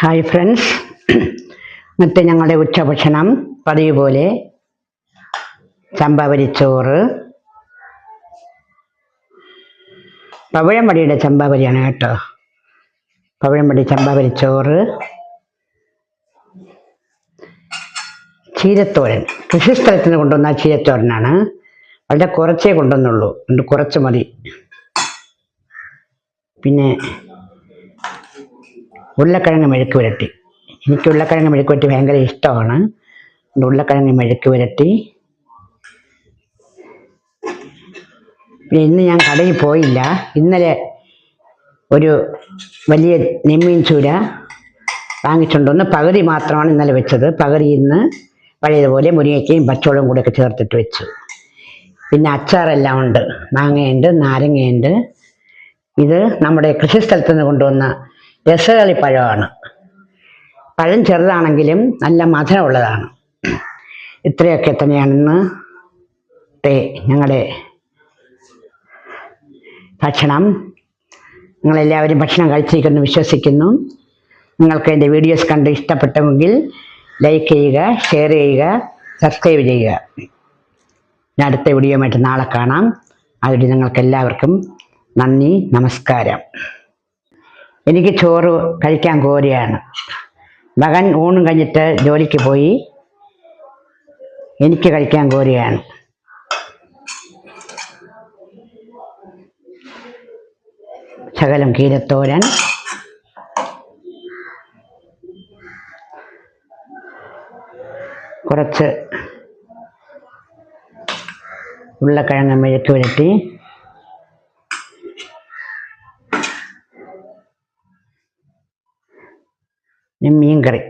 Hi friends, ഇന്നത്തെ ഞങ്ങളുടെ ഉച്ചഭക്ഷണം പതിവ് പോലെ ചമ്പാവരിച്ചോറ്, പവിഴംപടിയുടെ ചമ്പാവരിയാണ് കേട്ടോ. പവിഴംപടി ചമ്പാവരിച്ചോറ്, ചീരത്തോരൻ. കൃഷിസ്ഥലത്ത് നിന്ന് കൊണ്ടുവന്ന ചീരത്തോരനാണ്. വളരെ കുറച്ചേ കൊണ്ടുവന്നുള്ളൂ, അതുകൊണ്ട് കുറച്ച് മതി. പിന്നെ ഉരുളക്കിഴങ്ങ് മെഴുക്ക് പുരട്ടി. എനിക്ക് ഉരുളക്കിഴങ്ങ് മെഴുക്ക് പുരട്ടി ഭയങ്കര ഇഷ്ടമാണ്. ഉരുളക്കിഴങ്ങ് മെഴുക്ക് പുരട്ടി. പിന്നെ ഇന്ന് ഞാൻ കടയിൽ പോയില്ല. ഇന്നലെ ഒരു വലിയ നെമ്മീൻ ചൂര വാങ്ങിച്ചുകൊണ്ടൊന്ന് പകുതി മാത്രമാണ് ഇന്നലെ വെച്ചത്. പകുതി ഇന്ന് പഴയതുപോലെ മുരിങ്ങയ്ക്കയും പച്ചമുളകും കൂടെയൊക്കെ ചേർത്തിട്ട് വെച്ചു. പിന്നെ അച്ചാറെല്ലാം ഉണ്ട്. മാങ്ങയുണ്ട്, നാരങ്ങയുണ്ട്. ഇത് നമ്മുടെ കൃഷിസ്ഥലത്ത് നിന്ന് കൊണ്ടുവന്ന രസകളിപ്പഴമാണ്. പഴം ചെറുതാണെങ്കിലും നല്ല മധുരമുള്ളതാണ്. ഇത്രയൊക്കെ തന്നെയാണ് ഇന്നത്തെ ഞങ്ങളുടെ ഭക്ഷണം. നിങ്ങളെല്ലാവരും ഭക്ഷണം കഴിച്ചിരിക്കുന്നു വിശ്വസിക്കുന്നു. നിങ്ങൾക്ക് എൻ്റെ വീഡിയോസ് കണ്ട് ഇഷ്ടപ്പെട്ടെങ്കിൽ ലൈക്ക് ചെയ്യുക, ഷെയർ ചെയ്യുക, സബ്സ്ക്രൈബ് ചെയ്യുക. ഞാൻ അടുത്ത വീഡിയോയുമായിട്ട് നാളെ കാണാം. അതുവരെ നിങ്ങൾക്ക് എല്ലാവർക്കും നന്ദി, നമസ്കാരം. എനിക്ക് ചോറ് കഴിക്കാൻ കോരിയാണ്. മകൻ ഊണും കഴിഞ്ഞിട്ട് ജോലിക്ക് പോയി. എനിക്ക് കഴിക്കാൻ കോരിയാണ്. ശകലം ചീരത്തോരൻ, കുറച്ച് ഉരുളക്കിഴങ്ങ് മെഴുക്ക് പുരട്ടി, മീൻ കറി.